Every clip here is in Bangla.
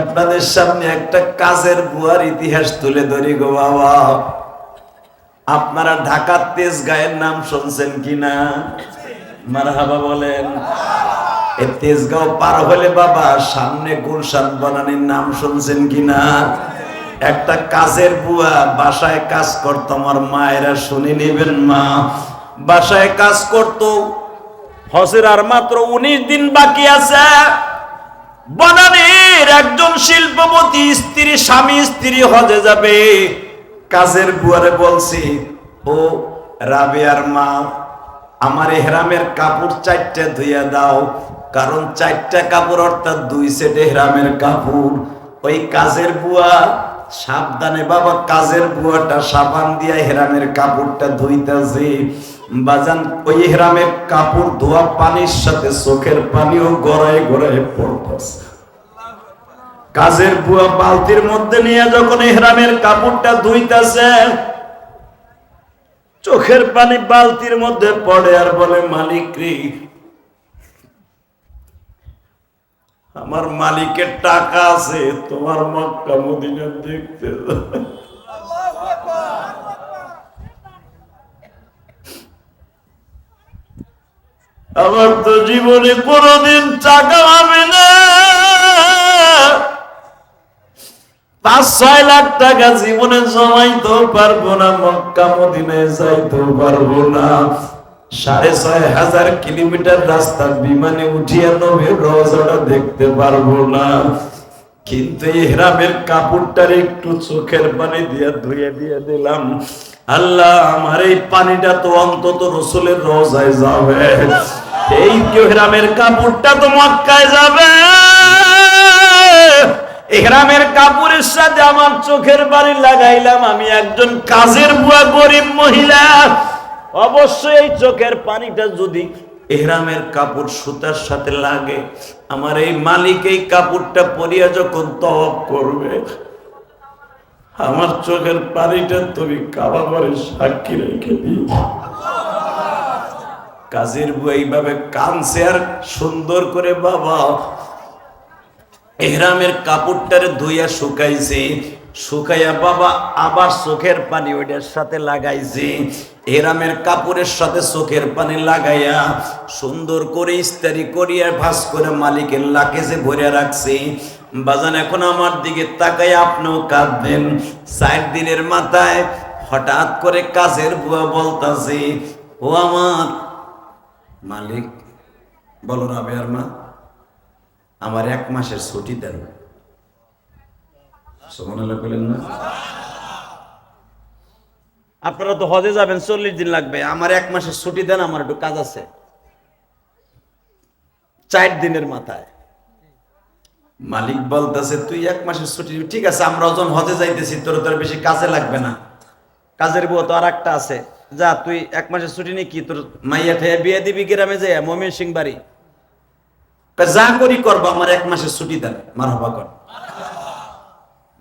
আপনাদের সামনে একটা কাজের বুয়ার ইতিহাস তুলে ধরি গো বাবা। আপনারা ঢাকার তেজগাঁয়ের নাম শুনছেন কিনা? মারহাবা বলেন। এই তেজগাঁও পার হলে বাবা সামনে গুলশান বনানীর নাম শুনছেন কিনা? একটা কাজের বুয়া বাসায় কাজ করতো, আমার মায়েরা শুনে নেবেন মা। বাসায় কাজ করতো, হজের আর মাত্র 19 দিন বাকি আছে। বনানীর একজন শিল্পপতি স্ত্রী, স্বামী স্ত্রী হজে যাবে। কাজের বুয়ারে বলছি, ও রাবেয়ার মা, আমার এহরামের কাপড় 4টা ধুইয়া দাও। কারণ 4টা কাপড় অর্থাৎ 2 সেট এহরামের কাপড়। ওই কাজের বুয়া সাবধানে বাবা, কাজের বুয়াটা সাবান দিয়া এহরামের কাপড়টা ধুইতাছে। বাজান ওই ইহরামের কাপড় ধোয়া পানির সাথে চোখের পানিও গড়ায় গড়ায় পড়তেছে। কাজের বুয়া বালতির মধ্যে নিয়ে যখন ইহরামের কাপড়টা ধুইতাছে, চোখের পানি বালতির মধ্যে পড়ে আর বলে, মালিক রে, আমার মালিকের টাকা আছে, তোমার মক্কা মদিনা দেখতে। আমার তো জীবনে কোনদিন টাকা হবে না। 5-6 লাখ টাকা জীবনে জমাইতেও পারবো না, মক্কা মদিনায় যাইতেও পারবো না। 6,500 কিলোমিটার রাস্তা বিমানে উঠিয়া নবীর রওজাটা দেখতে পারবো না। কিন্তু ইহরামের কাপড়টার একটু চোখের পানি দিয়া ধুয়ে দিয়ে দিলাম। আল্লাহ, আমার এই পানিটা তো অন্তত রাসূলের রওজায় যাবে, এই ইহরামের কাপড়টা তো মক্কায় যাবে। ইহরামের কাপড়ের সাথে আমার চোখের পানি লাগাইলাম। আমি একজন কাজের বুয়া, গরিব মহিলা। অবশ্যই এই চোখের পানিটা যদি ইহরামের কাপড় সুতার সাথে লাগে, আমার এই মালিক এই কাপড়টা পরিয়া যখন তওয়াফ করবে, আমার চোখের পানিটা তুমি কাবা করে সাক্ষী রেখে দিও। কাজের বুয়া এইভাবে কানছে আর সুন্দর করে বাবা ইহরামের কাপড়টারে ধুইয়া শুকাইছে। শুকাইয়া বাবা আবার চোখের পানি ওইটার সাথে লাগাইছে। ইহরামের কাপড়ের সাথে চোখের পানি লাগাইয়া সুন্দর করে ইস্তারি করিয়া ভাঁজ করে মালিকের লাকেজে ভরে রাখছে। বাজান, এখন আমার দিকে তাকায় আপনিও কাঁদবেন। 4 দিনের মাথায় হঠাৎ করে কাজের বুয়া বলতাছে, ও আমার মালিক, বলো রাবেয়ার মা, আমার 1 মাসের ছুটি দেন। সুবহানাল্লাহ বলেন না? আপনারা তো হজে যাবেন, 40 দিন লাগবে, আমার 1 মাসের ছুটি দেন, আমার একটু কাজ আছে। 4 দিনের মাথায় মালিক বলতেছে, তুই 1 মাসের ছুটি, ঠিক আছে, আমরা যখন হজে যাইতেছি, তোর বেশি কাজে লাগবে না। কাজের বউ তো আর একটা আছে, যা তুই 1 মাসের ছুটি নিয়ে কি তোর মাইয়া খেয়ে বিয়ে দিবি গ্রামে যায়, মমিন সিং বাড়ি, যা করি করবো, আমার 1 মাসের ছুটি দেন। মারহাবা কর।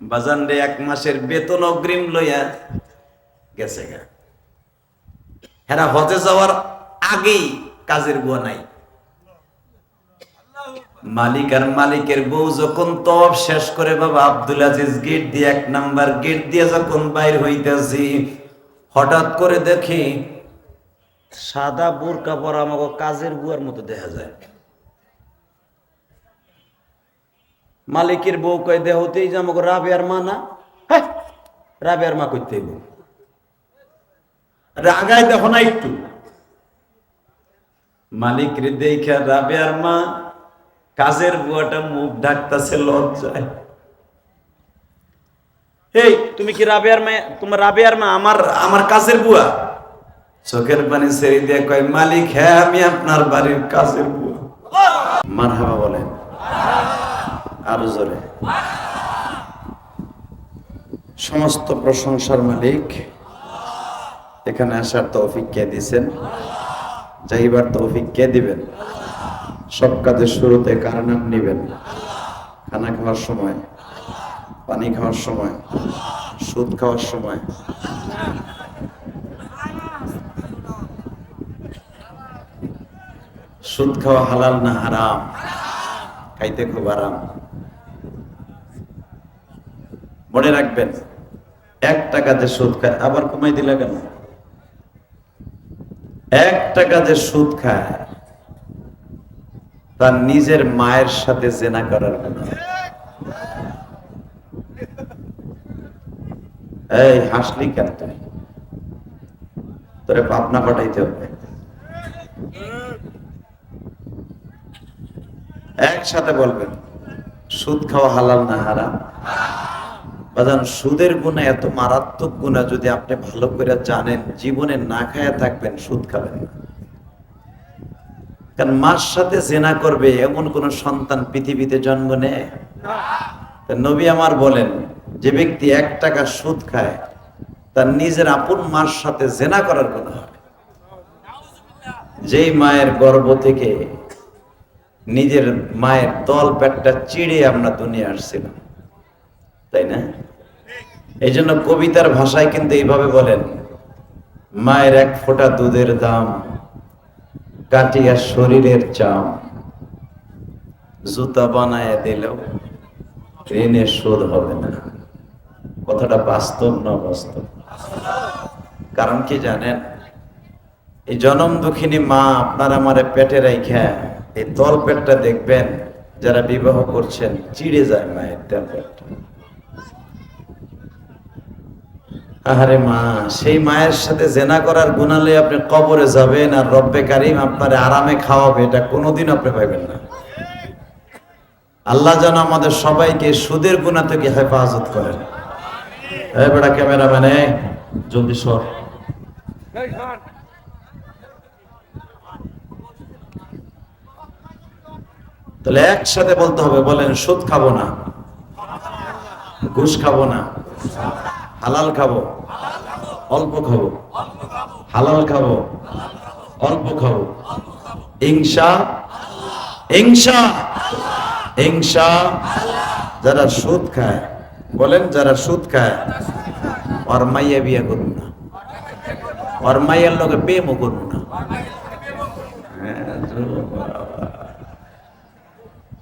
বাজান রে, 1 মাসের বেতন অগ্রিম লইয়া গেছে গা। হেরা হজে যাওয়ার আগেই কাজের বুয়া নাই। মালিক আর মালিকের বউ যখন তওয়াফ শেষ করে বাবা আব্দুল আজিজ গেট দিয়ে 1 নাম্বার গেট দিয়ে যখন বাইর হইতেছি, হঠাৎ করে দেখি সাদা বোরকা পরা আমাকে কাজের বুয়ার মতো দেখা যায়। মালিকের বউ কয়, দেহতেই যে আমাকে রাবেয়ার মা না? হ্যাঁ, রাবেয়ার মা করতে রাগায় দেখো না একটু। মালিক রে দেখা রাবেয়ার মা, কাজের বুয়াটা মুখ ঢাকতেছে লজ্জায়। এই তুমি কি রাবেয়ার মা? তোমার রাবেয়ার মা আমার কাজের বুয়া? চোখের পানি ছেড়ে দিয়ে কয়, মালিক, হ্যাঁ, আমি আপনার বাড়ির কাজের বুয়া। মারহাবা বলেন আরো জোরে। সমস্ত প্রশংসার মালিক। এখানে আসার তৌফিক কে দিয়েছেন? যাইবার তৌফিক কে দিবেন? সব কাজের শুরুতে কার নাম নিবেন? খানা খাওয়ার সময়, পানি খাওয়ার সময়, সুদ খাওয়ার সময়, সুদ খাওয়া হালাল না হারাম? খাইতে খুব আরাম। মনে রাখবেন, 1 টাকা যে সুদ খায়, আবার কমাই দিলা কেন? 1 টাকা যে সুদ খায় তার নিজের মায়ের সাথে জেনা করার গুনাহ। এই হাসলি কেন তুই? তোরে পাবনা পাঠাইতে হবে। একসাথে বলবেন, সুদ খাওয়া হালাল না হারাম? বাজান, সুদের গুনাহ এত মারাত্মক গুনাহ, যদি আপনি ভালো করে জানেন, জীবনে না খায়া থাকবেন, সুদ খাবেন না। কারণ মার সাথে জেনা করবে এমন কোন সন্তান পৃথিবীতে জন্ম নেয়? নবী আমার বলেন, যে ব্যক্তি 1 টাকা সুদ খায় তার নিজের আপন মার সাথে জেনা করার গুনাহ হবে। যেই মায়ের গর্ভ থেকে নিজের মায়ের তল পেটটা চিড়ে আমরা দুনিয়া আসছিলাম, তাই না? এই জন্য কবিতার ভাষায় কিন্তু এইভাবে বলেন, মায়ের 1 ফোঁটা দুধের দাম কাটিয়া শরীরের চাম, জুতা বানায় দিলেও ঋণের শোধ হবে না। কথাটা বাস্তব না বাস্তব? কারণ কি জানেন, এই জনম দুঃখিনী মা আপনার আমারে পেটে রাইখা এই তল পেটটা দেখবেন, যারা বিবাহ করছেন চিড়ে যায় মায়ের তল পেটটা। আহারে মা, সেই মায়ের সাথে জেনা করার গুনালে আপনি কবরে যাবেন, আর রব্বে কারিম আপনারে আরামে খাওয়াবে, এটা কোনোদিন আপনি পাইবেন না। আল্লাহ যেন আমাদের সবাইকে সুদের গুনাহ থেকে হেফাজত করেন। এই বড় ক্যামেরাম্যান, জলদি সর। তাহলে একসাথে বলতে হবে, বলেন, সুদ খাবো না, ঘুষ খাবো না, হালাল খাবো, অল্প খাবো, হালাল খাবো, অল্প খাবো, ইনশা ইনশা ইনশা। যারা সুদ খায়, বলেন, যারা সুদ খায় ওর মাইয়া বিয়ে করবো না, ওর মাইয়ার লোকে প্রেমও করবো না।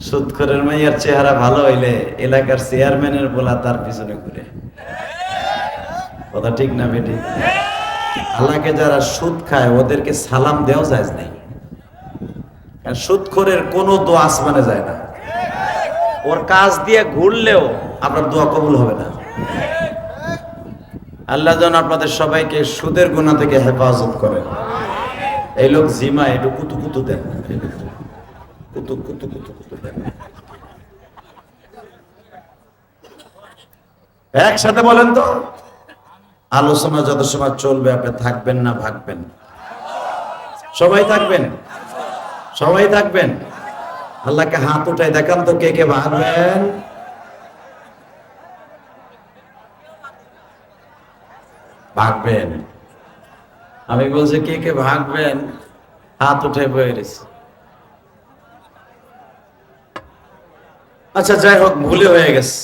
সুদখোরের মাইয়ার চেহারা ভালো হইলে এলাকার চেয়ারম্যানের বলা তার পিছনে ঘুরে। কথা ঠিক না বেটি? আল্লাহকে যারা সুদ খায় ওদেরকে সালাম দেওয়া যায় নাই। সুদখোরের কোনো দোয়া আসমানে যায় না, ওর কাজ দিয়ে ঘুরলেও আপনার দোয়া কবুল হবে না। আল্লাহ যেন আপনাদের সবাইকে সুদের গুনাহ থেকে হেফাজত করেন। এই লোক জিমা একটু কুতু কুতু দেন, কুতু কুতু কুতু কুতু দেন। একসাথে বলেন তো, আলোচনা যত সময় চলবে আপনি থাকবেন না ভাগবেন? সবাই থাকবেন, সবাই থাকবেন। আল্লাহকে হাত উঠাই দেখান তো, কে কে ভাগবেন? ভাগবেন। আমি বলছি কে কে ভাগবেন, হাত উঠে বয়ে গেছে। আচ্ছা, যাই হোক, ভুলে হয়ে গেছে।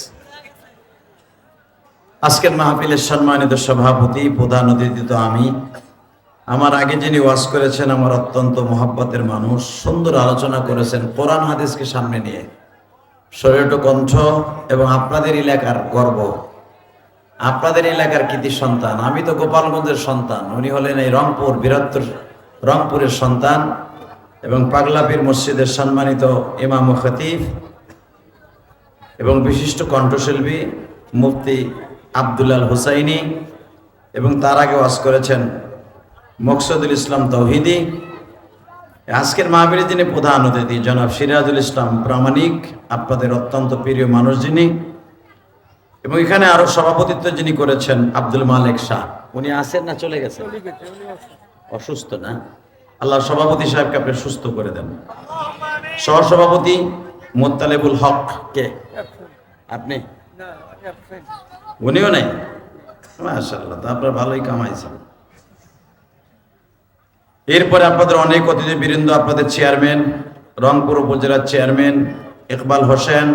আজকের মাহফিলের সম্মানিত সভাপতি, প্রধান অতিথি তো আমি। আমার আগে যিনি ওয়াজ করেছেন আমার অত্যন্ত মহব্বতের মানুষ, সুন্দর আলোচনা করেছেন কোরআন হাদিসকে সামনে নিয়ে। শরীয়ত কণ্ঠ এবং আপনাদের এলাকার গর্ব, আপনাদের এলাকার কৃতি সন্তান। আমি তো গোপালগঞ্জের সন্তান, উনি হলেন এই রংপুর, বৃহত্তর রংপুরের সন্তান এবং পাগলাপীর মসজিদের সম্মানিত ইমাম ও খতিব এবং বিশিষ্ট কণ্ঠশিল্পী মুফতি আব্দুল্লাহ হুসাইনি, এবং তার আগে ওয়াজ করেছেন মকসুদুল ইসলাম তৌহিদি। আজকের মাহফিলে যিনি প্রধান অতিথি জনাব সিরাজুল ইসলাম প্রামাণিক, আপনাদের অত্যন্ত প্রিয় মানুষ যিনি, এবং এখানে আরো সভাপতিত্ব যিনি করেছেন আব্দুল মালিক শাহ। উনি আছেন না চলে গেছেন? অসুস্থ না? আল্লাহ সভাপতি সাহেবকে আপনি সুস্থ করে দেন। সহসভাপতি মোত্তালেবুল হক কে? আপনি? উনিও নেই? মাশাআল্লাহ, তা আপনার ভালোই কামাইছেন। এরপরে আপনাদের অনেক অতিথিবৃন্দ, আপনাদের চেয়ারম্যান, রংপুর উপজেলার চেয়ারম্যান ইকবাল হোসেন,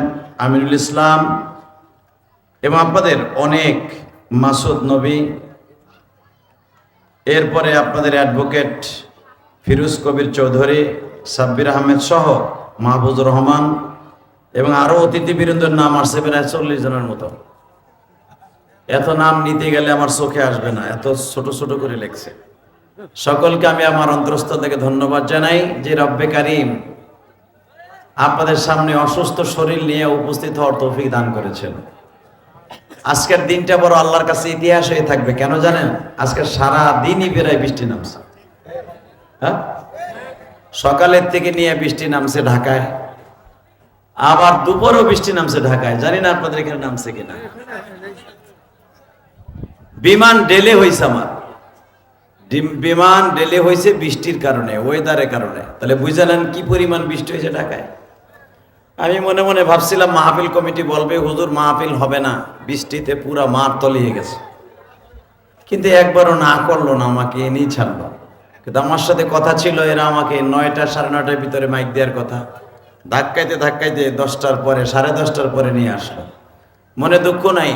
আমিনুল ইসলাম, এবং আপনাদের অনেক মাসুদ নবী, এরপরে আপনাদের অ্যাডভোকেট ফিরোজ কবির চৌধুরী, সাব্বির আহমেদ সহ মাহফুজুর রহমান, এবং আরো অতিথিবৃন্দের নাম আসছে প্রায় 40 জনের মতো। এত নাম নিতে গেলে আমার চোখে আসবে না, এত ছোট ছোট করে লেখছে। সকলকে আমি আমার অন্তরস্থল থেকে ধন্যবাদ জানাই যে রব্বে কারীম আপনাদের সামনে অসুস্থ শরীর নিয়ে উপস্থিত হওয়ার তৌফিক দান করেছেন। আজকের দিনটা বড় আল্লাহর কাছে ইতিহাস হয়ে থাকবে। কেন জানেন? আজকে সারা দিনই বেড়ায় বৃষ্টি নামছে। হ্যাঁ, সকালের থেকে নিয়ে বৃষ্টি নামছে ঢাকায়, আবার দুপুরও বৃষ্টি নামছে ঢাকায়। জানি না আপনাদের এখানে নামছে কিনা। বিমান ডেলে হয়েছে, আমার বিমান ডেলে হয়েছে বৃষ্টির কারণে, ওয়েদারের কারণে। তাহলে বুঝে নেন কি পরিমাণ বৃষ্টি হয়েছে ঢাকায়। আমি মনে মনে ভাবছিলাম মাহফিল কমিটি বলবে হুজুর মাহফিল হবে না, বৃষ্টিতে পুরা মাঠ তলিয়ে গেছে। কিন্তু একবারও না করলো না, আমাকে এনেই ছাড়লো। কিন্তু আমার সাথে কথা ছিল, এরা আমাকে 9টা 9:30 ভিতরে মাইক দেওয়ার কথা, ধাক্কাইতে ধাক্কাইতে 10টার পরে 10:30টার পরে নিয়ে আসলো। মনে দুঃখ নাই,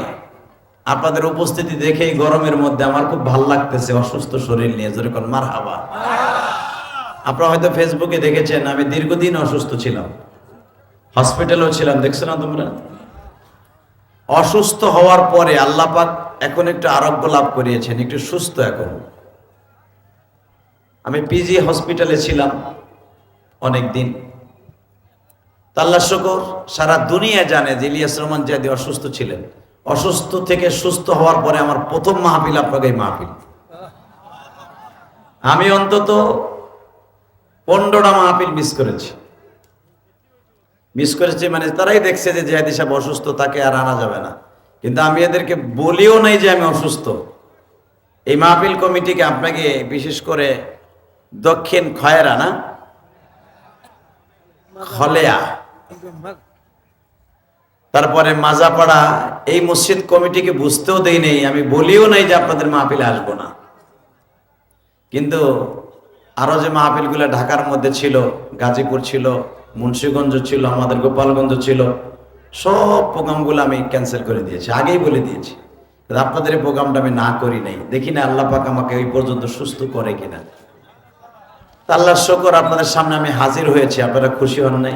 আপনাদের উপস্থিতি দেখেই গরমের মধ্যে আমার খুব ভাল লাগতেছে। অসুস্থ শরীর নিয়ে জোরে কোন মারহাবা। আপনারা হয়তো ফেসবুকে দেখেছেন আমি দীর্ঘদিন অসুস্থ ছিলাম, হসপিটালেও ছিলাম, দেখছো না তোমরা? অসুস্থ হওয়ার পরে আল্লাহ পাক এখন একটু আরোগ্য লাভ করিয়েছেন, একটু সুস্থ এখন। আমি পিজি হসপিটালে ছিলাম অনেক দিন। আল্লাহ শুকর, সারা দুনিয়া জানে যে ইলিয়াস রহমান জিহাদি অসুস্থ ছিলেন। অসুস্থ থেকে সুস্থ হওয়ার পরে আমার প্রথম মাহফিল আপনাকে মাহফিল। আমি অন্তত 15টা মাহফিল মিস করেছি। মানে তারাই দেখছে যে জিহাদি সাহেব অসুস্থ, তাকে আর আনা যাবে না। কিন্তু আমি এদেরকে বলিও নাই যে আমি অসুস্থ। এই মাহফিল কমিটিকে আপনাকে বিশেষ করে দক্ষিণ খয়রা না খলেয়া, তারপরে মাজাপাড়া, এই মসজিদ কমিটিকে বুঝতেও দেই নেই, আমি বলিও নাই যে আপনাদের মাহফিলে আসবো না। কিন্তু আরো যে মাহফিলগুলো ঢাকার মধ্যে ছিল, গাজীপুর ছিল, মুন্সিগঞ্জ ছিল, আমাদের গোপালগঞ্জ ছিল, সব প্রোগ্রামগুলো আমি ক্যান্সেল করে দিয়েছি, আগেই বলে দিয়েছি। আপনাদের এই প্রোগ্রামটা আমি না করি নাই, দেখি না আল্লাহ পাক আমাকে এই পর্যন্ত সুস্থ করে কিনা। আল্লাহর শুকর, আপনাদের সামনে আমি হাজির হয়েছি। আপনারা খুশি হন নাই?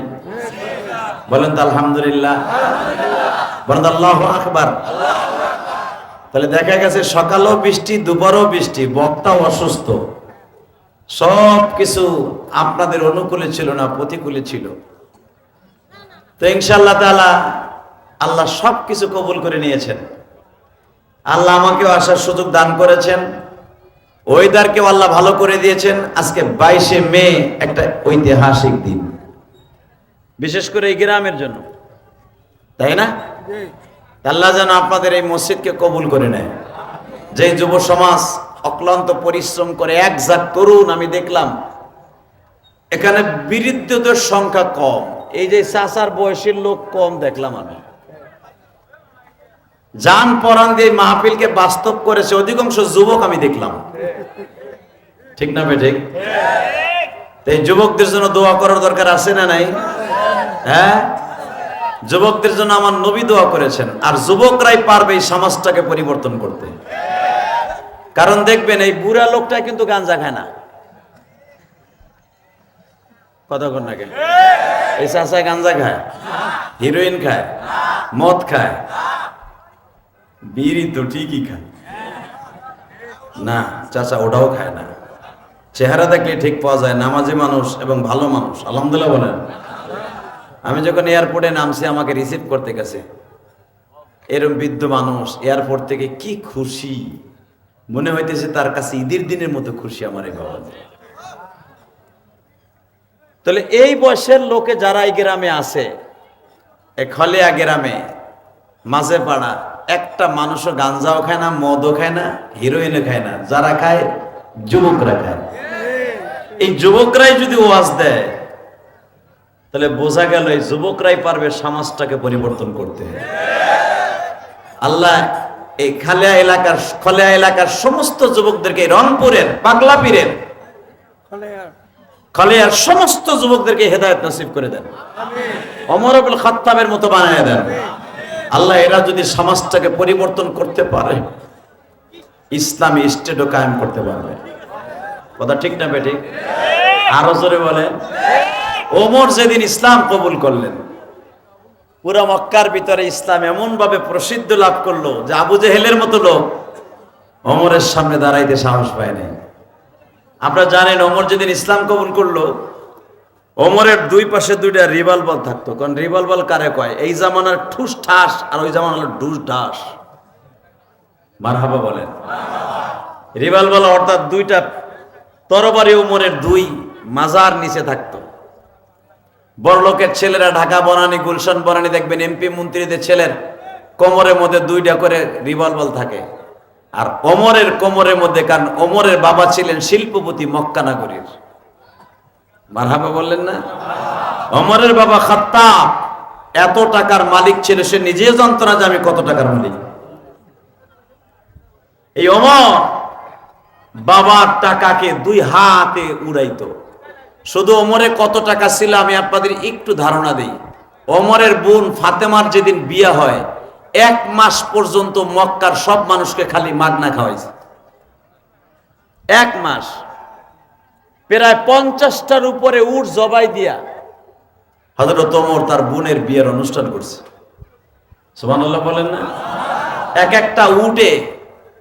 বলেন তো আলহামদুলিল্লাহ, বলেন আল্লাহু আকবার। তাহলে দেখা গেছে সকালেও বৃষ্টি, দুপুরেও বৃষ্টি, বক্তাও অসুস্থ, সব কিছু আপনাদের অনুকূলে ছিল না, প্রতিকূলে ছিল। তো ইনশাআল্লাহ তাআলা আল্লাহ সব কিছু কবুল করে নিয়েছেন। আল্লাহ আমাকেও আসার সুযোগ দান করেছেন, ওয়েদারকেও আল্লাহ ভালো করে দিয়েছেন। আজকে 22শে মে একটা ঐতিহাসিক দিন, বিশেষ করে এই গ্রামের জন্য, তাই না? আল্লাহ যেন আপনাদের এই মসজিদকে কবুল করে নেয়। যে যুব সমাজ অক্লান্ত পরিশ্রম করে, এক জাত তরুণ আমি দেখলাম এখানে, বিরুদ্ধদের সংখ্যা কম, এই যে চাচার বয়সের লোক কম দেখলাম আমি। জান পরাণ দিয়ে মাহফিলকে বাস্তব করেছে অধিকাংশ যুবক আমি দেখলাম, ঠিক না বেঠিক? এই যুবকদের জন্য দোয়া করার দরকার আছে না নাই? হ্যাঁ, যুবকদের জন্য আমার নবী দোয়া করেছেন। আর যুবকরাই পারবে এই সমাজটাকে পরিবর্তন করতে। কারণ দেখবেন এই বুড়া লোকটা কিন্তু গাঞ্জা খায় না, কতক্ষণ আগে এই চাচা গাঞ্জা খায়, হিরোইন খায়, মদ খায়, বিড়ি তো ঠিকই খায় না, চাচা ওটাও খায় না। চেহারা দেখলে ঠিক পাওয়া যায়, নামাজি মানুষ এবং ভালো মানুষ, আলহামদুলিল্লাহ বলেন। আমি যখন এয়ারপোর্টে নামছি, আমাকে রিসিভ করতে গেছে এরকম বৃদ্ধ মানুষ, এয়ারপোর্ট থেকে কি খুশি, মনে হইতেছে তার কাছে ঈদের দিনের মতো খুশি আমার এই বাবা। তাহলে এই বয়সের লোকে যারা এই গ্রামে আছে, এই খলিয়া গ্রামে মাঝে পাড়া, একটা মানুষও গাঞ্জাও খায় না, মদও খায় না, হিরোইনও খায় না। যারা খায় যুবকরা খায়। এই যুবকরাই যদি ওয়াজ দেয়, তাহলে বোঝা গেল এই যুবকরাই পারবে সমাজটাকে পরিবর্তন করতে। আল্লাহ এই খলিয়া এলাকার সমস্ত যুবকদেরকে, রংপুরের পাগলাপীরের খলিয়ার সমস্ত যুবকদেরকে হেদায়েত নসিব করে দেন, ওমর ইবনে খাত্তাবের মতো বানিয়ে দেন। আল্লাহ এরা যদি সমাজটাকে পরিবর্তন করতে পারে, ইসলামী স্টেটও কায়েম করতে পারবে। কথা ঠিক না বেঠিক? আরো জোরে বলেন। ওমর যেদিন ইসলাম কবুল করলেন, পুরা মক্কার ভিতরে ইসলাম এমন ভাবে প্রসিদ্ধ লাভ করলো যে আবু জেহেলের মতো লোক ওমরের সামনে দাঁড়াইতে সাহস পায় নাই। আপনারা জানেন ওমর যেদিন ইসলাম কবুল করলো, ওমরের দুই পাশে দুইটা রিভলভার থাকতো। কারণ রিভলভার কারে কয়? এই জামানার ঠুস ঠাস আর ওই জামানার ঢুস ঢাস। মারহাবা বলেন। রিভলভার অর্থাৎ দুইটা তরবারি ওমরের দুই মাজার নিচে থাকতো। বড়লোকের ছেলেরা ঢাকা বনানী, গুলশান বনানী দেখবেন এমপি মন্ত্রীদের ছেলের কোমরের মধ্যে দুইটা করে রিভলভার থাকে। আর ওমরের কোমরের মধ্যে, কারণ ওমরের বাবা ছিলেন শিল্পপতি মক্কা নগরীর। মারহাবা বললেন না? ওমরের বাবা খাত্তাব এত টাকার মালিক ছিল, সে নিজেও জানতো না যে আমি কত টাকার মালিক। এই ওমর বাবার টাকাকে দুই হাতে উড়াইতো। শুধু ওমরে কত টাকা ছিল আমি আপনাদের একটু ধারণা দিই। ওমরের বোন ফাতেমার যেদিন বিয়ে হয়, 1 মাস পর্যন্ত মক্কার সব মানুষকে খালি মাগনা খাওয়াইছে। 1 মাস প্রায় 50টার উপরে উট জবাই দিয়া হযরত ওমর তার বোনের বিয়ের অনুষ্ঠান করছে। সুবহানাল্লাহ বলেন না? এক একটা উটে,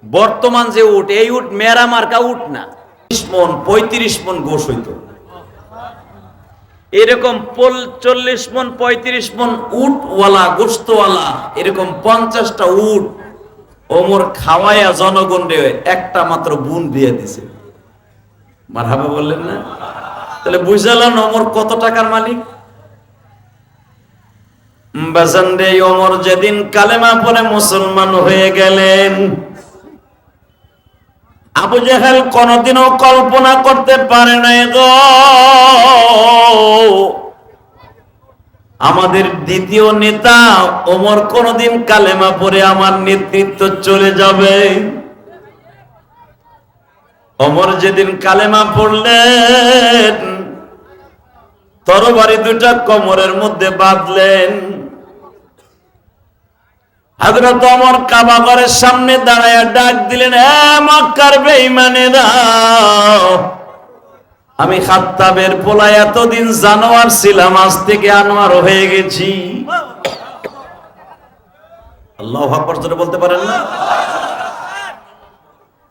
বর্তমান যে উট, এই উট মেরা মার্কা উট না, 30 মণ 35 মণ গোশ হইতো। এরকম 40 মণ 35 মণ উটওয়ালা, গোশতওয়ালা এরকম 50টা উট ওমর খাওয়াইয়া জনগণে একটা মাত্র বোন দিয়ে দিছে। মারহাবা বললেন না? তাহলে বুঝালেন ওমর কত টাকার মালিক। বাজানরে, ওমর যেদিন কালেমা পড়ে মুসলমান হয়ে গেলেন, আবু জেহেল কোনদিনও কল্পনা করতে পারে নাই গো আমাদের দ্বিতীয় নেতা ওমর কোনদিন কালেমা পড়ে আমার নেতৃত্ব চলে যাবে। ওমর যেদিন কালেমা পড়লেন, তরবারি দুটা কোমরের মধ্যে বাঁধলেন। হযরত ওমর কাবা ঘরের সামনে দাঁড়ায়া ডাক দিলেন, হে মক্কার বেঈমানেরা, আমি খাত্তাবের পোলা এতদিন জানোয়ার ছিলাম, আজ থেকে আনোয়ার হয়ে গেছি। আল্লাহু আকবার জোরে বলতে পারেন না?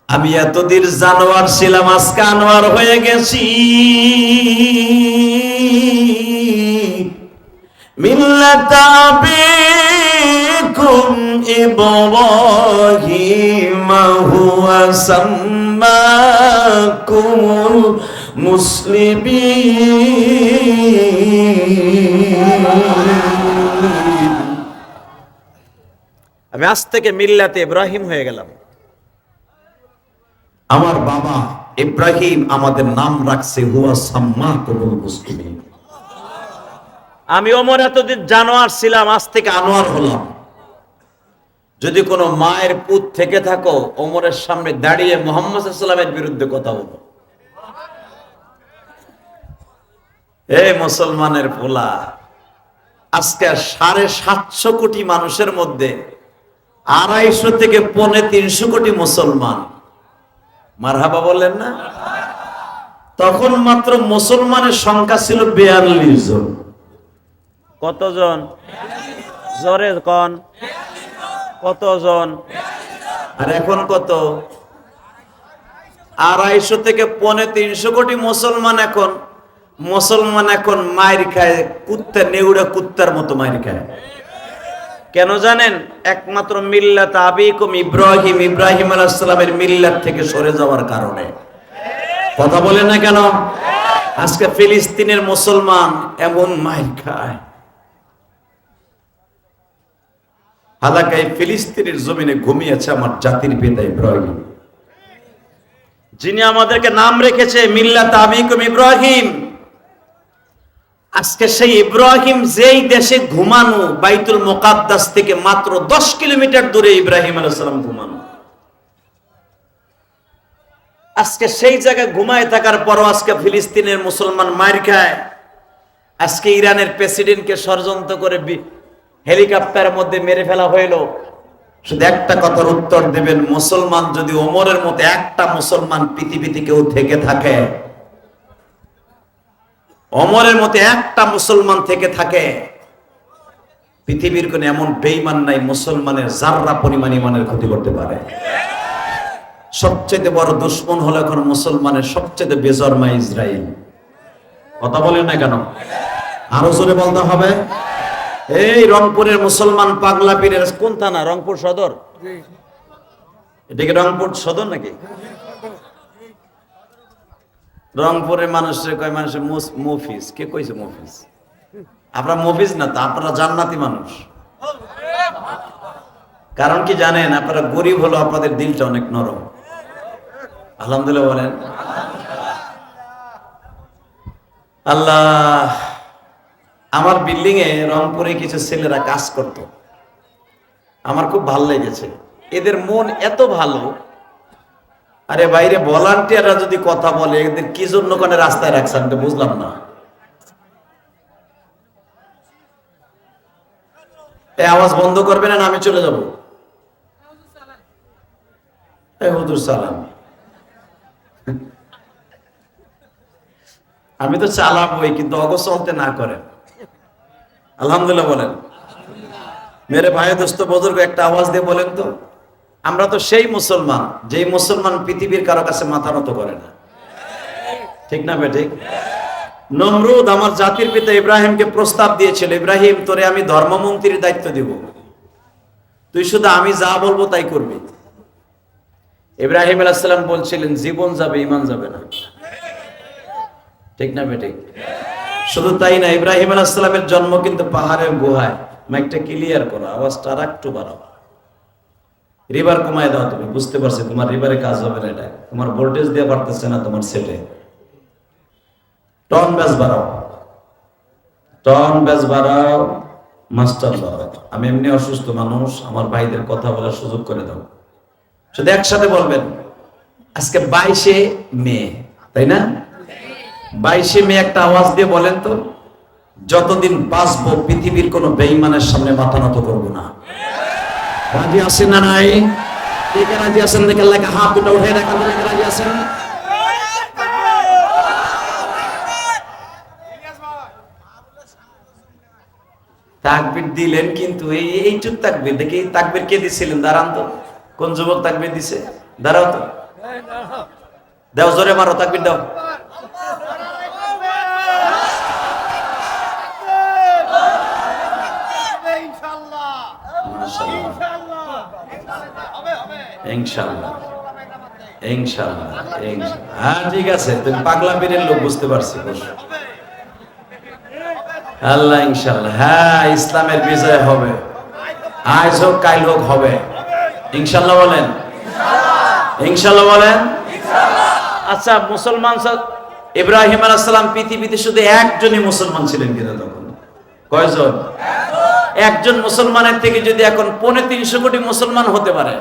আমি এতদিন জানোয়ার ছিলাম, আজকে আনোয়ার হয়ে গেছি। মিল্লাতা আবিকুম ইব্রাহিম হুয়া সাম্মাকুমুল মুসলিমিন। আমি আজ থেকে মিল্লাতে ইব্রাহিম হয়ে গেলাম। আমার বাবা ইব্রাহিম আমাদের নাম রাখছে হুয়া সাম্মাকুমুল মুসলিমিন। আমি ওমর এতদিন জানোয়ার ছিলাম, আজ থেকে আনোয়ার হলাম। যদি কোনো মায়ের পুত থেকে থাকো, ওমরের সামনে দাঁড়িয়ে মুহাম্মদ সাল্লাল্লাহু আলাইহি ওয়াসাল্লামের বিরুদ্ধে কথা বলো। এই মুসলমানের পোলা, আজকে 750 কোটি মানুষের মধ্যে 250 থেকে 350 কোটি মুসলমান। মারহাবা বললেন না? তখন মাত্র মুসলমানের সংখ্যা ছিল 42 জন। কতজন? জোরে কোন? কতজন? আর এখন কত? 250 থেকে 350 কোটি মুসলমান। মুসলমান এখন মাইর খায়, কুত্তা নেউড়া কুত্তার মতো মাইর খায়। কেন জানেন? একমাত্র মিল্লাত আবিকুম ইব্রাহিম, ইব্রাহিম আলাইহিস সালামের মিল্লাত থেকে সরে যাওয়ার কারণে। কথা বলেন না কেন? আজকে ফিলিস্তিনের মুসলমান এমন মাইর খায়। হালাকায় ফিলিস্তিনের জমিনে ঘুমিয়েছে আমার জাতির পিতা ইব্রাহিম, যিনি আমাদেরকে নাম রেখেছে মিল্লাত আবিকুম ইব্রাহিম। আজকে সেই ইব্রাহিম যেই দেশে ঘুমানো, বাইতুল মুকাদ্দাস থেকে মাত্র 10 কিলোমিটার দূরে ইব্রাহিম আলাইহিস সালাম ঘুমানো। আজকে সেই জায়গায় ঘুমায় থাকার পরও আজকে ফিলিস্তিনের মুসলমান মার খায়। আজকে ইরানের প্রেসিডেন্টকে ষড়যন্ত্র করে হেলিকপ্টারের মধ্যে মেরে ফেলা হইল। শুধু একটা কথার উত্তর দেবেন, মুসলমান যদি ওমরের মতো একটা মুসলমান পৃথিবীতে কেউ থেকে থাকে, ওমরের মতো একটা মুসলমান থেকে থাকে, পৃথিবীর কোন এমন বেঈমান নাই মুসলমানের যাররা পরিমাণ ইমানের ক্ষতি করতে পারে। সবচেয়ে বড় দুশমন হলো এখন মুসলমানের সবচেয়ে বেজন্মা ইসরায়েল। কথা বলেন না কেন? আরো জোরে বলতে হবে। এই রংপুরের মুসলমান পাগলা পীরের কোন থানা? রংপুর সদর। এটা কি রংপুর সদর নাকি? রংপুরের মানুষের কয় মানুষের মুফিস। কে কইছে মুফিস? আপনারা মুফিস না, তো আপনারা জান্নাতি মানুষ। কারণ কি জানেন? আপনারা গরিব হলো, আপনাদের দিলটা অনেক নরম। আলহামদুলিল্লাহ বলেন। আল্লাহ। আমার বিল্ডিং এ রংপুরে কিছু ছেলেরা কাজ করত, আমার খুব ভালো লেগেছে। এদের মন এত ভালো, আরে বাইরে ভলান্টিয়াররা যদি কথা বলে এদের কি জন্য কোন রাস্তায় রাখছে আমি তো বুঝলাম না। এই আওয়াজ বন্ধ করবেন না, আমি চলে যাব। এই হুজুর সালাম, আমি তো চালাবই, কিন্তু অগ চলতে না করেন। আলহামদুলিল্লাহ বলেন। মেরে ভাই দোস্ত বুজুর্গ একটা আওয়াজ দিয়ে বলেন তো, আমরা তো সেই মুসলমান যেই মুসলমান পৃথিবীর কারো কাছে মাথা নত করে না। ঠিক না বেঠিক? নমরুদ আমার জাতির পিতা ইব্রাহিমকে প্রস্তাব দিয়েছিল, ইব্রাহিম তোরে আমি ধর্মমন্ত্রীর দায়িত্ব দিব, তুই শুধু আমি যা বলবো তাই করবি। ইব্রাহিম আলাইহিস সালাম বলছিলেন জীবন যাবে ঈমান যাবে না। ঠিক না বেঠিক? শুধু তাই না, ইব্রাহিম আলাইহিস সালামের জন্ম কিন্তু পাহাড়ের গুহায়। মাইকটা ক্লিয়ার করো, আওয়াজটা আরেকটু বাড়াও। রিভার কমায় দাও, তুমি বুঝতে পারছো তোমার রিভারে কাজ হবে না, এটা তোমার ভোল্টেজ দিয়ে পারতেছে না তোমার সেটে। টন ব্যাস বাড়াও, টন ব্যাস বাড়াও, মাস্টার বাড়াও। আমি এমনি অসুস্থ মানুষ, আমার ভাইদের কথা বলার সুযোগ করে দাও। শুধু একসাথে বলবেন আজকে 22শে মে, তাই না? 22শে মে একটা আওয়াজ দিয়ে বলেন তো, যতদিন বাঁচবো পৃথিবীর কোন বেঈমানের সামনে মাথা নত করবো না। রাজি আছেন না নাই? কে কে রাজি আছেন? দেখে লাগে হাত দুটো উঠে দেখা, রাজি আছেন? তাকবীর দিলেন, কিন্তু এইটুক তাকবীর দেখি। তাকবীর কে দিছিলেন? দাঁড়ান তো, কোন যুবক তাকবীর দিছে? দাঁড়াও তো, দাও জোরে মারো, তাকবীর দাও। ইনশাআল্লাহ, ইনশাআল্লাহ, ইনশাআল্লাহ। হ্যাঁ ঠিক আছে, তুমি পাগলা পীরের লোক, বুঝতে পারছি। আল্লাহ ইনশাআল্লাহ। হ্যাঁ, ইসলামের বিজয় হবে, আজ হোক কাল হোক হবে। ইনশাআল্লাহ বলেন, ইনশাআল্লাহ বলেন। আচ্ছা, মুসলমান ইব্রাহিম আলাইহিস সালাম পৃথিবীতে শুধু একজনই মুসলমান ছিলেন কিনা তখন? কয়জন? একজন মুসলমানের থেকে যদি এখন 350 কোটি মুসলমান হতে পারে,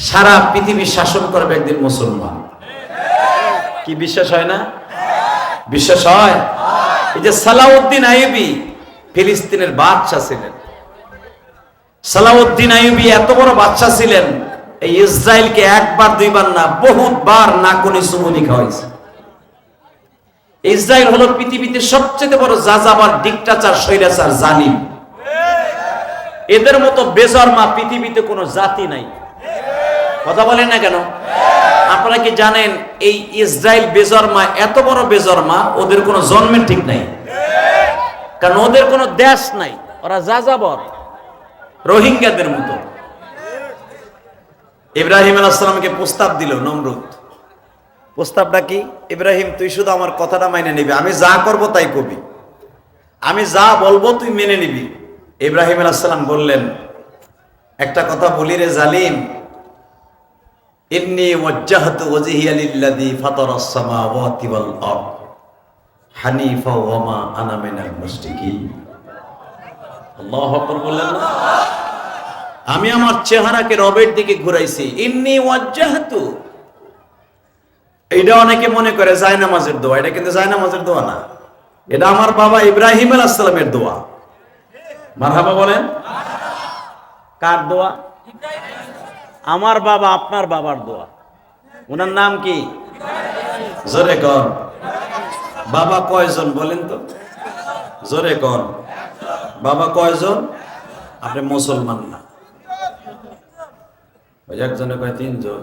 সারা পৃথিবী শাসন করবে একদিন মুসলমান। কি বিশ্বাস হয় না? বিশ্বাস হয়? এই যে সালাউদ্দিন আইয়ুবী ফিলিস্তিনের বাদশা ছিলেন। সালাউদ্দিন আইয়ুবী এত বড় বাদশা ছিলেন, এই ইসরায়েলকে একবার দুইবার না, বহুতবার নাকুনি চুমুনি খাওয়াইছে। ইসরায়েল হলো পৃথিবীতে সবচেয়ে বড় যাযাবর, ডিক্টাচার, স্বৈরাচার, জালিম। এদের মতো বেজন্মা পৃথিবীতে কোনো জাতি নাই। কথা বলেন না কেন? আপনারা কি জানেন এই ইসরায়েল বেজন্মা, এত বড় বেজন্মা, ওদের কোনো জন্মের ঠিক নাই। কারণ ওদের কোনো দেশ নাই, ওরা যাযাবর, রোহিঙ্গাদের মতো। ইব্রাহিম আলাইহিস সালামকে প্রস্তাব দিল নমরুদ। প্রস্তাবটা কি? ইব্রাহিম তুই শুধু আমার কথাটা মেনে নিবি, আমি যা করব তাই কবি, আমি যা বলবো তুই মেনে নিবি। ইব্রাহিম আলাইহিস সালাম বললেন, একটা কথা বলি রে জালিম, ইন্নী ওয়াজ্জাহতু ওয়াজহিয়া লিল্লাযী ফাতারাস সামাওয়াতি ওয়াল আরদ হানিফা ওয়া মা আনা মিনাল মুশরিকিন। আল্লাহু আকবার বললেন না? আমি আমার চেহারাকে রবের দিকে ঘুরাইছি। ইন্নী ওয়াজ্জাহতু, এটা অনেকে মনে করে জায়নামাজের দোয়া, এটা কিন্তু জায়নামাজের দোয়া না, এটা আমার বাবা ইব্রাহিম আলাইহিস সালামের দোয়া। মারহাবা বলেন। কার দোয়া? আমার বাবা, আপনার বাবার দোয়া। ওনার নাম কি? জোরে কর। বাবা কয়জন বলেন তো? জোরে কর। বাবা কয়জন? আপনি মুসলমান না। ওই একজনে কয় 3 জন।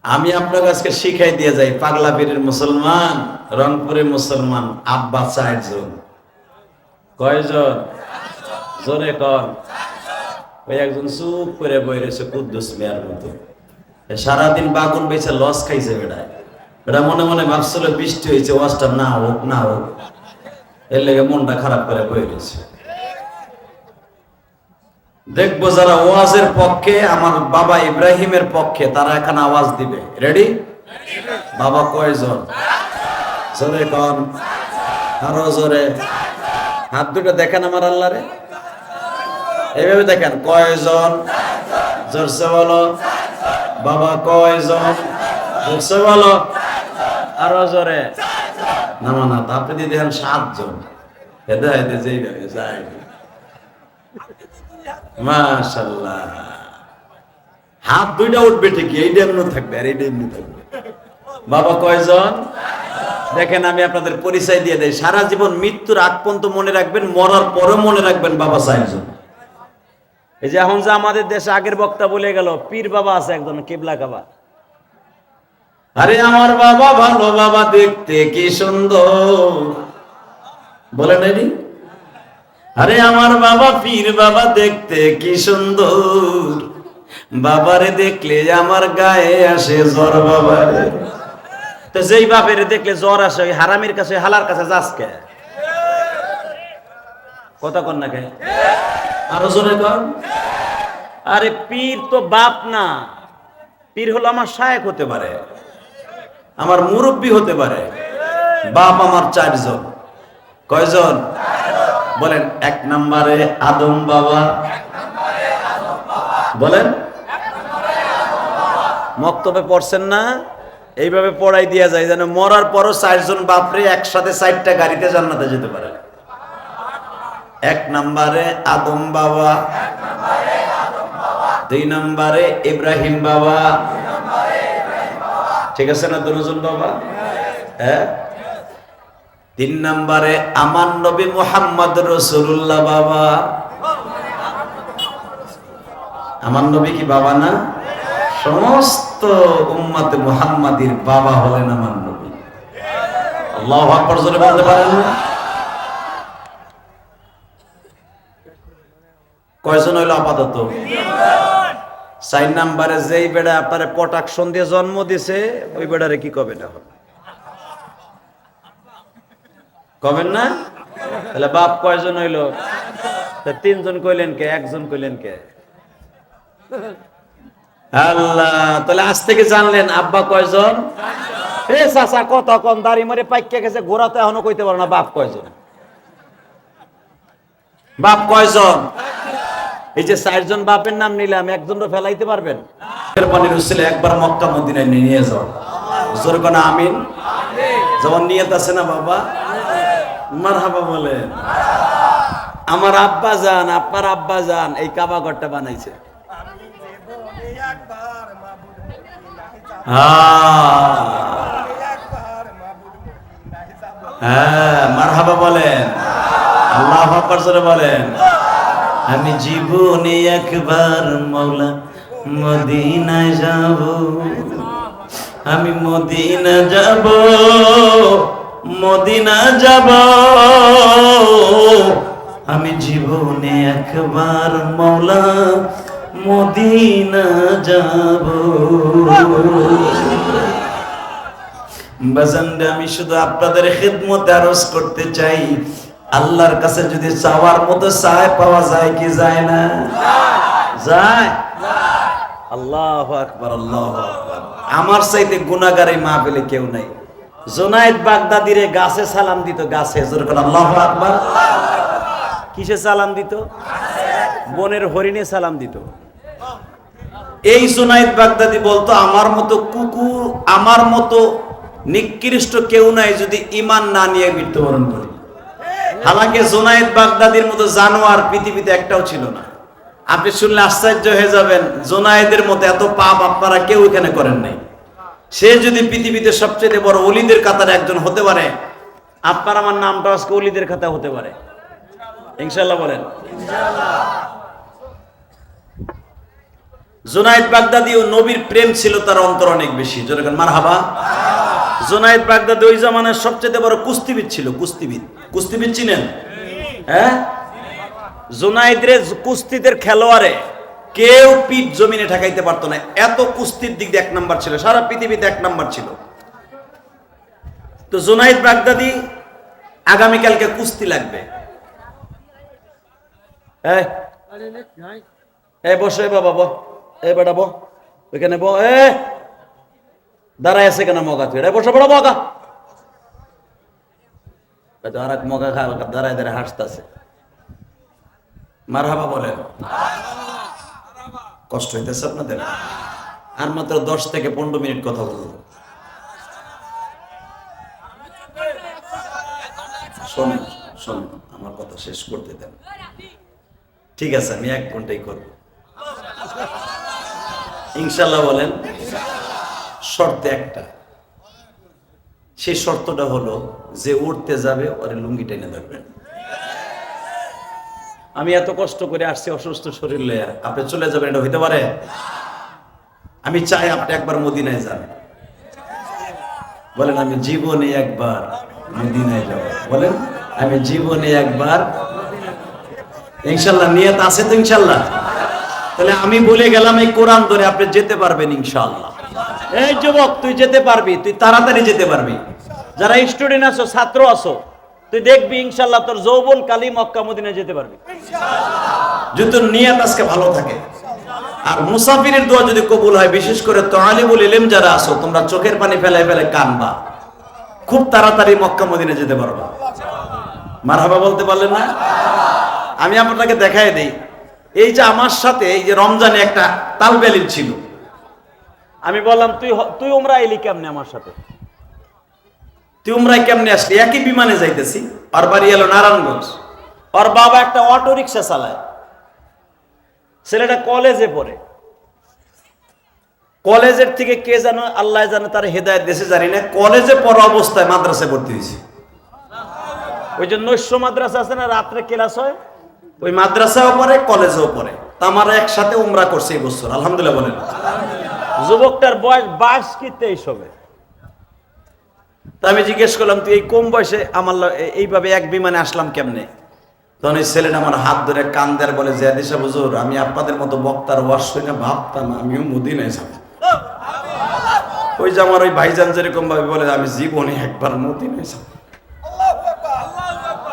আমি আপনার কাছে শিখাই দিয়ে যাই, পাগলা পীরের মুসলমান, রংপুরের মুসলমান, আব্বা 4 জন। কয়জন? জোরে কন। ওই একজন চুপ করে বই রয়েছে কুদ্দুস মিয়ার মতো, সারাদিন বাগুন বেচে লস খাইছে বেড়ায়। এটা মনে মনে ভাবছিল বৃষ্টি হয়েছে, ওয়াজটা না হোক না হোক, এর লেগে মনটা খারাপ করে বই রয়েছে। দেখবো যারা ওয়াজের পক্ষে, আমার বাবা ইব্রাহিমের পক্ষে, তারা এখন আওয়াজ দিবে। রেডি? বাবা কয়জন? জোরে কন, আরো জোরে। হাত দুটো দেখেন আমার আল্লাহরে, এইভাবে দেখেন। কয়জন? জোরসে বলো। বাবা কয়জন? জোরসে বলো। আরো জোরে। না না, আপনি দিয়ে দেখেন 7 জন। হেদায়েতে যেইভাবে যায়, মাশাআল্লাহ। হাত দুইটা উঠবে ঠিকই, এইটা এমনি থাকবে আর এইটা এমনি থাকবে। বাবা কয়জন? দেখেন আমি আপনাদের পরিচয় দিয়ে দেই, সারা জীবন মৃত্যুর আগ পর্যন্ত মনে রাখবেন, মরার পরেও মনে রাখবেন বাবা 4 জন। এই যে এখন যে আমাদের দেশে আগের বক্তা বলে গেল, পীর বাবা আছে একজন, কিবলা কাবা। আরে আমার বাবা ভালো, বাবা দেখতে কি সুন্দর, বলে নাই? আরে আমার বাবা পীর বাবা দেখতে কি সুন্দর, বাবারে দেখলে আমার গায়ে আসে জ্বর। বাবারে তো যেই বাপের দেখলে জ্বর আসে, ওই হারামির কাছে, হালার কাছে যাস কে? কথা কন না কে? আরো জোরে কর। আরে পীর তো বাপ না, পীর হলো আমার শায়েখ হতে পারে, আমার মুরব্বী হতে পারে। বাপ আমার 4 জন। কয়জন? বলেন। 1 নম্বরে আদম বাবা, বলেন। মক্তবে পড়ছেন না? এইভাবে পড়াই দিয়া যায় যেন মরার পরও 4 জন বাপরে একসাথে 4টা গাড়িতে জান্নাতে যেতে পারে। 1 নম্বরে আদম বাবা, 2 নম্বরে ইব্রাহিম বাবা, ঠিক আছে না? 2 জন বাবা। হ্যাঁ। 3 নম্বরে আমার নবী মুহাম্মদ রাসূলুল্লাহ বাবা। আমার নবী কি বাবা না? সমস্ত উম্মতে মুহাম্মাদির বাবা হলেন আমার নবী। আল্লাহু আকবার জোরে বলতে পারেন না? কয়জন হইল আপাতত? 4 নম্বরে যেই বেড়া আপনার প্রোটেকশন দিয়ে জন্ম দিছে, ওই বেড়ারে কি কবে না? কবেন না? তাহলে বাপ কয়জন হইল? 3 জন কইলেন কে? 1 জন কইলেন কে? আল্লাহ। তাহলে আজ থেকে জানলেন আব্বা কয়জন? এ চাচা কত কম দাড়ি মরে পাইকে গেছে, ঘোরাতে এখনো কইতে পারো না বাপ কয়জন? বাপ কয়জন? এই যে 4 জন বাপের নাম নিলাম, একজনও ফেলাইতে পারবেন? পানির উসিলে একবার মক্কা মদিনায় নিয়ে যাও। জোরে কোন আমিন। যেমন নিয়ত আছে না বাবা? মারহাবা বলেন। আমার আব্বা জান, আপনার আব্বা জান এই কাবা ঘরটা বানাইছে। হ্যাঁ, মারহাবা বলেন। আল্লাহু আকবার জোরে বলেন। আমি জীবনে একবার মওলা মদিনায় যাব, আমি মদিনা যাব, মদিনা যাব, আমি জীবনে একবার মওলা মদিনা যাব। বাজানরা আমি শুধু আপনাদের খিদমতে আরজ করতে চাই, আল্লাহর কাছে যদি চাওয়ার মতো চায় পাওয়া যায় কি যায় না? যায়। আল্লাহু আকবার, আল্লাহু আকবার। আমার চাইতে গুনাহগার এই মাহফিলে কেউ নাই। জুনায়েদ বাগদাদিরে গাছে সালাম দিত, গাছে। জোরে করে আল্লাহু আকবার। কিসে সালাম দিত? বনের হরিণে সালাম দিত। এই জুনায়েদ বাগদাদি বলতো আমার মতো কুকুর, আমার মতো নিকৃষ্ট কেউ নাই যদি ঈমান না নিয়ে মৃত্যুবরণ করে। হালাকে জুনায়েদ বাগদাদির মতো জানোয়ার পৃথিবীতে একটাও ছিল না। আপনি শুনলে আশ্চর্য হয়ে যাবেন, জুনায়েদের মতো এত পাপ আপনারা কেউ এখানে করেন নাই। সে যদি পৃথিবীতে সবচেয়ে বড় ওলিদের কাতারে একজন হতে পারে, আপনার আমার নামটা আজকে ওলিদের খাতা হতে পারে, ইনশাআল্লাহ বলেন। জুনায়েদ বাগদাদি ও নবীর প্রেম ছিল তার অন্তর অনেক বেশি, যেরকম মারহাবা। জুনায়েদ বাগদাদি ওই জামানার সবচেয়ে বড় কুস্তিবিদ ছিল। কুস্তিবিদ চিনেন? হ্যাঁ, জুনায়েদ রে কুস্তিদের খেলোয়াড়ে কেউ পিঠ জমিনে ঠেকাইতে পারতো না, এত কুস্তির দিক দিয়ে 1 নাম্বার ছিল, সারা পৃথিবীতে 1 নাম্বার ছিল। তো জুনায়েদ বাগদাদি আগামীকালকে কুস্তি লাগবে, বসে বাবা বো, বেটা বো, ওইখানে বো, দাঁড়ায় আছে কেন মগা, তুই বসে পড়ো মগা। আর এক মগা খা দাঁড়ায় দাঁড়ায় হাসতেছে, মারহাবা বলেন। কষ্ট হইতেছে আপনাদের? আর মাত্র 10 থেকে 15 মিনিট কথা বলবো। শোনেন শোনেন, আমার কথা শেষ করতে দেন। ঠিক আছে, আমি 1 ঘন্টাই করব ইনশাল্লাহ বলেন। শর্তে একটা, সেই শর্তটা হলো যে উঠতে যাবে ওরে লুঙ্গি টেনে ধরবেন। আমি এত কষ্ট করে আসছি অসুস্থ শরীর লইয়া, আপনি চলে যাবেন, এটা হইতে পারে? আমি চাই আপনি একবার মদিনায় যান, বলেন আমি জীবনে একবার মদিনায় যাব, বলেন আমি জীবনে একবার। ইনশাল্লাহ নিয়ত আছে তো? ইনশাল্লাহ। তাহলে আমি বলে গেলাম এই কোরআন ধরে আপনি যেতে পারবেন ইনশাআল্লাহ। এই যুবক, তুই যেতে পারবি, তুই তাড়াতাড়ি যেতে পারবি। যারা স্টুডেন্ট আছো, ছাত্র আছো, তুই দেখবি ইনশাআল্লাহ তোর যৌবন কালী মক্কা মদিনায় যেতে পারবি যদি তোর নিয়ত আজকে ভালো থাকে। আর মুসাফিরের দোয়া যদি কবুল হয়, বিশেষ করে তালিবুল ইলম যারা আছো, তোমরা চোখের পানি ফেলে ফেলে কানবা, খুব তাড়াতাড়ি মক্কা মদিনায় যেতে পারবা। মারহাবা বলতে পারলেন না? আমি আপনাকে দেখাই দেই, এই যে আমার সাথে এই যে রমজানে একটা তালবে ইলম ছিল, আমি বললাম তুই উমরা এলি কেমনে আমার সাথে? তুই উমরায় কেমনে আসলি? একই বিমানে যাইতেছি, আর বাড়ি এলো নারায়ণগঞ্জ, ওর বাবা একটা অটো রিক্সা চালায়, ছেলেটা কলেজে পড়ে, কলেজের থেকে কে জানো আল্লাহ জানে তার হেদায়েত দেশে জানি না, কলেজে পড়া অবস্থায় মাদ্রাসায় ভর্তি হয়েছে। ওই যে নৈশ মাদ্রাসা আছে না, রাত্রে ক্লাস হয়, ওই মাদ্রাসাও পড়ে কলেজেও পড়ে। তা আমরা একসাথে উমরা করছি এই বছর, আলহামদুলিল্লাহ বলেন। যুবকটার বয়স 22 কি 23 হবে। তা আমি জিজ্ঞেস করলাম, তুই এই কম বয়সে আমার এইভাবে এক বিমানে আসলাম কেমনে? তখন এই ছেলেটা আমার হাত ধরে কান্দার বলে, জিয়াদি সাহেব হুজুর, আমি আপনাদের মতো বক্তার ওয়াজ শুনে ভাবতাম আমিও মদিনায় যাব। ওই যে আমার ওই ভাইজান যেরকম ভাবে বলে, আমি জীবনে একবার মদিনায় যাব।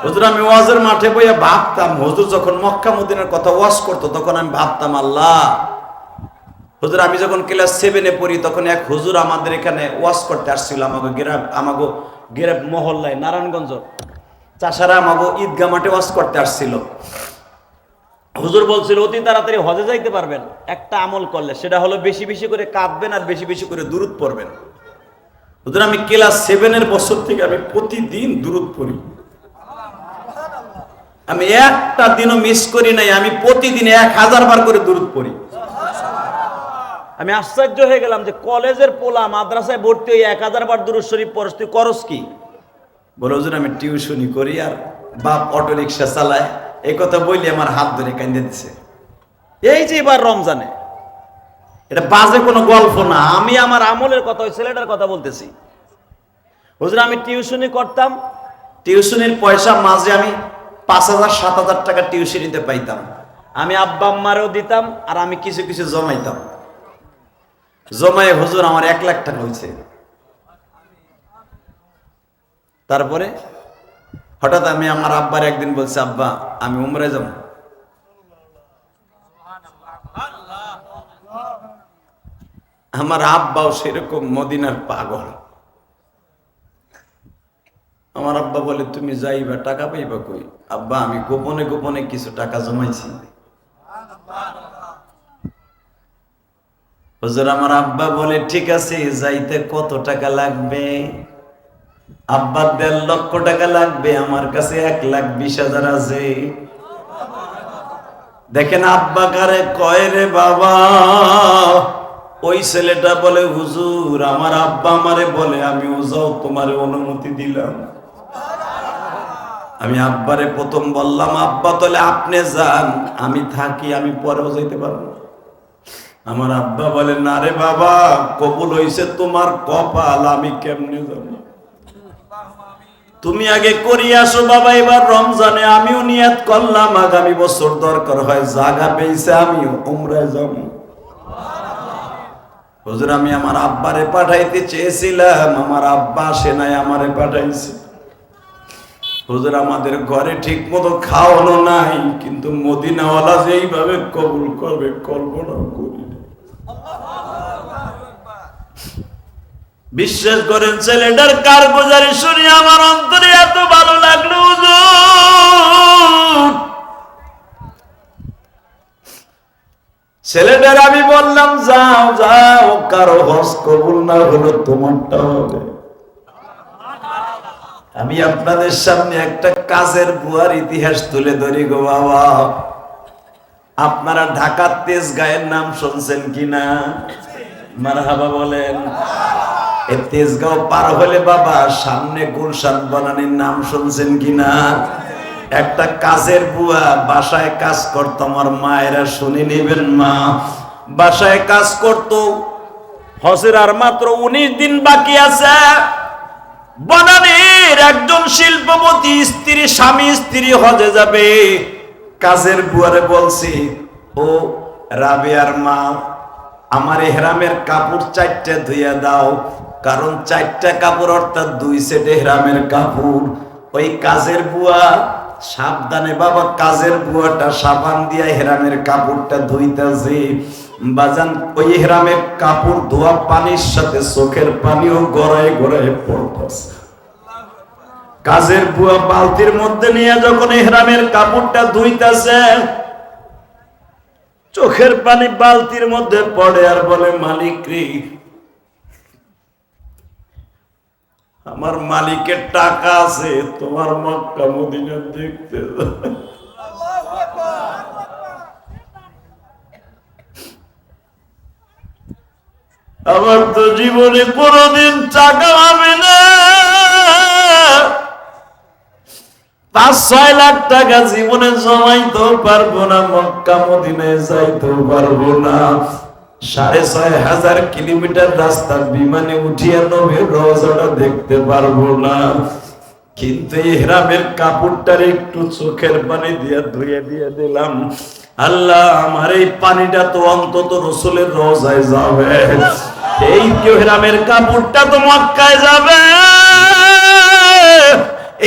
হুজুর আমি ওয়াজের মাঠে বইয়া ভাবতাম, হুজুর যখন মক্কা মদিনার কথা ওয়াজ করতো তখন আমি ভাবতাম, আল্লাহ হুজুর আমি যখন ক্লাস 7-এ পড়ি তখন এক হুজুর আমাদের এখানে ওয়াজ করতে আসছিল, আমাকে গ্রাম মহল্লায় নারায়ণগঞ্জ চাষারা আমাকে ঈদগাহ মাঠে ওয়াজ করতে আসছিল। হুজুর বলছিল অতি তাড়াতাড়ি হজে যাইতে পারবেন একটা আমল করলে, সেটা হলো বেশি বেশি করে কাঁদবেন আর বেশি বেশি করে দুরূদ পড়বেন। হুজুর আমি ক্লাস 7-এর বছর থেকে আমি প্রতিদিন দুরূদ পড়ি, আমি একটা দিনও মিস করি নাই, আমি প্রতিদিন 1000 বার করে দুরূদ পড়ি। আমি আশ্চর্য হয়ে গেলাম যে কলেজের পোলা মাদ্রাসায় ভর্তি হয়ে 1000 বার দুরূদ শরীফ পড়স, তুই করস কি? বলে হুজুর আমি টিউশনি করি আর বাপ অটো রিক্সা চালায়। এই কথা বললে আমার হাত ধরে কাঁদে দিছে। এই যে এবার রমজানে, এটা বাজে কোনো গল্প না, আমি আমার আমলের কথা, ওই ছেলেটার কথা বলতেছি। হুজুর আমি টিউশনি করতাম, টিউশনির পয়সা মাঝে আমি 5000-7000 টাকা টিউশনিতে পাইতাম, আমি আব্বা আম্মারেও দিতাম আর আমি কিছু কিছু জমাইতাম। জমায়ে হুজুর আমার 1 লাখ টাকা হয়েছে। তারপরে হঠাৎ আমি আমার আব্বার একদিন বলছি, আব্বা আমি উমরায় যাব। আমার আব্বাও সেরকম মদিনার পাগল। আমার আব্বা বলে তুমি যাইবা, টাকা পাইবা কই? আব্বা আমি গোপনে গোপনে কিছু টাকা জমাইছি। হুজুর আমার আব্বা বলে ঠিক আছে, যাইতে কত টাকা লাগবে? আব্বা 1.5 লক্ষ টাকা লাগবে, আমার কাছে 1,20,000 আছে। দেখেন আব্বা কারে কয় রে বাবা। ওই ছেলেটা বলে হুজুর আমার আব্বা আমারে বলে আমিও যাও তোমারে অনুমতি দিলাম। আমি আব্বারে প্রথম বললাম, আব্বা তাহলে আপনি যান, আমি থাকি, আমি পরেও যাইতে পারবো না। আমার আব্বা বলে, না রে বাবা, কবুল হইছে তোমার কপাল, আমি কেমনে যাব? তুমি আগে করিয়ে আসো বাবা, এবার রমজানে আমিও নিয়ত করলাম আগামী বছর দরকার হয় জায়গা পেয়েছে আমিও উমরায় যাব। হুজুর আমি আমার আব্বারে পাঠাইতে চেয়েছিলাম, আমার আব্বা আসে নাই, আমারে পাঠাইছে। হুজুর আমাদের ঘরে ঠিক মতো খাওয়ানো নাই, কিন্তু মদিনাওয়ালা যেইভাবে কবুল করবে কল্পনা করি। বিশ্বাস করেন ছেলেটার কারগুজারি শুনে আমার অন্তরে এত ভালো লাগলো হুজুর। ছেলেটার আমি বললাম, যাও যাও, কারো হজ কবুল না হলো তোমারটা হবে। আমি আপনাদের সামনে একটা কাজের বুয়ার ইতিহাস তুলে ধরি গো বাবা। আপনারা ঢাকার তেজগাঁয়ের নাম শুনছেন কিনা? মারহাবা বলেন। এই তেজগাঁও পার হলে বাবা সামনে গুলশান বনানীর নাম শুনছেন কিনা? একটা কাজের বুয়া বাসায় কাজ করতো, আমার মায়েরা শুনে নেবেন মা। বাসায় কাজ করতো, হজের আর মাত্র 19 দিন বাকি আছে। বনানীর একজন শিল্পপতি স্ত্রী, স্বামী স্ত্রী হজে যাবে। কাজের বুয়ারে বলছি, ও রাবেয়ার মা, আমার এহরামের কাপড় 4টা ধুইয়া দাও, কারণ 4টা কাপড় অর্থাৎ 2 সেট এহরামের কাপড়। ওই কাজের বুয়া সাবধানে বাবা, কাজের বুয়াটা সাবান দিয়া এহরামের কাপড়টা ধুইতেছে। বাজান ওই এহরামের কাপড় ধোয়া পানির সাথে চোখের পানিও গড়ায় গড়ায় পড়তেছে। কাজের বুয়া বালতির মধ্যে নিয়ে যখন এহরামের কাপড়টা ধুইতেছে, চোখের পানি বালতির মধ্যে পড়ে আর বলে, মালিক রে, আমার মালিকের টাকা আছে, তোমার মক্কা মদিনা দেখতে যাবে। আমার তো জীবনে কোনোদিন টাকা হবে না, 5-6 লাখ টাকা জীবনে জমাইতেও পারবো না, মক্কা মদিনায় যাইতেও পারবো না, 6500 কিলোমিটার রাস্তা বিমানে উঠিয়া নবীর রওজাটা দেখতে পারবো না। কিন্তু ইহরামের কাপড়টার একটু চোখের পানি দিয়ে ধুয়ে দিয়ে দিলাম। আল্লাহ, আমার এই পানিটা তো অন্তত রাসূলের রওজায় যাবে, এই ইহরামের কাপড়টা তো মক্কায় যাবে।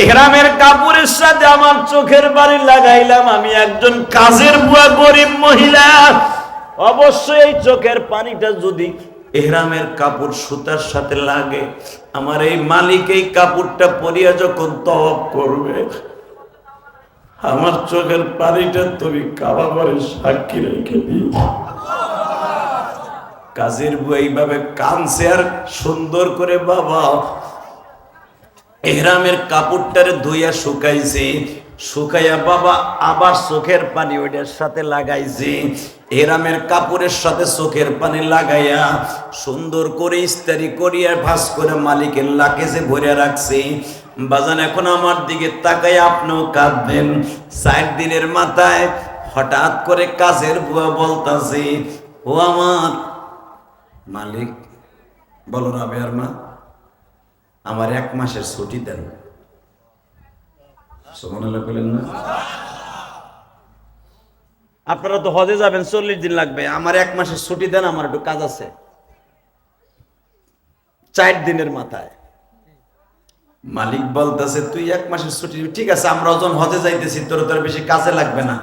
ইহরামের কাপড়ের সাথে আমার চোখের পানি লাগাইলাম। আমি একজন কাজের বুয়া, গরিব মহিলা, অবশ্যই এই চোখের পানিটা যদি ইহরামের কাপড় সুতার সাথে লাগে, আমার এই মালিক এই কাপড়টা পরিয়া যখন তওয়াফ করবে, আমার চোখের পানিটা তুমি কাবা করে সাক্ষী রেখে দিও। কাজের বুয়া এইভাবে কানছে আর সুন্দর করে বাবা ইহরামের কাপড়টারে ধুইয়া শুকাইছে, শুকাইয়া বাবা আবার চোখের পানি ওইটার সাথে লাগাইছে। ইহরামের কাপড়ের সাথে চোখের পানি লাগাইয়া সুন্দর করে ইস্তারি করিয়া ভাঁজ করে মালিকের লাকেজে ভরে রাখছে। বাজান এখন আমার দিকে তাকাই আপনিও কাঁদবেন। 4 দিনের মাথায় হঠাৎ করে কাজের বুয়া বলতাছে, ও আমার মালিক, বলো রাবেয়ার মা, আমার 1 মাসের ছুটি দেন। সুবহানাল্লাহ বলেন না? আপনারা তো হজে যাবেন, 40 দিন লাগবে, আমার 1 মাসের ছুটি দেন, আমার একটু কাজ আছে। 4 দিনের মাথায় মালিক বলতেছে, তুই 1 মাসের ছুটি, ঠিক আছে, আমরা যখন হজে যাইতেছি তোর বেশি কাজে লাগবে না,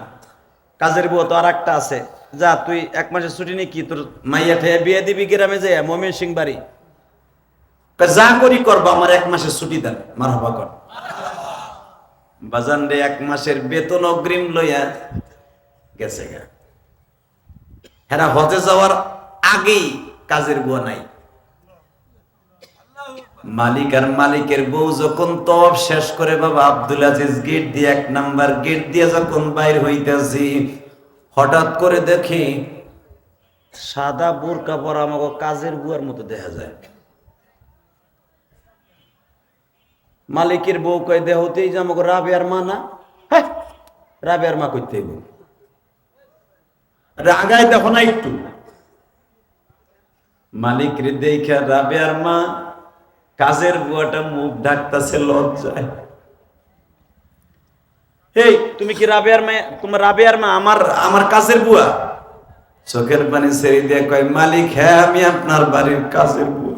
কাজের বউ তো আর একটা আছে, যা তুই 1 মাসের ছুটি নিয়ে কি তোর মাইয়া ঠেয়ে বিয়ে দিবি গ্রামে যায় মমিন সিং বাড়ি, যা করি করবো, আমার 1 মাসের ছুটি দেন। মারহাবা কর। বাজান রে, 1 মাসের বেতন অগ্রিম লইয়া গেছে গা। হেরা হজে যাওয়ার আগেই কাজের বুয়া নাই। মালিক আর মালিকের বউ যখন তওয়াফ শেষ করে বাবা আব্দুল আজিজ গেট দিয়ে 1 নাম্বার গেট দিয়ে যখন বাইর হইতেছি, হঠাৎ করে দেখি সাদা বোরকা পরা আমাকে কাজের বুয়ার মতো দেখা যায়। মালিকের বউ কয় দেহতেই যে আমাকে রাবেয়ার মা না, হ্যাঁ রাবেয়ার মা করতে রাগায় দেখো না একটু। মালিক রে দেখে রাবেয়ার মা কাজের বুয়াটা মুখ ঢাকতেছে লজ্জায়। এই তুমি কি রাবেয়ার মা? তোমার রাবেয়ার মা আমার কাজের বুয়া? চোখের পানি ছেড়ে দিয়ে কয় মালিক হ্যাঁ আমি আপনার বাড়ির কাজের বুয়া।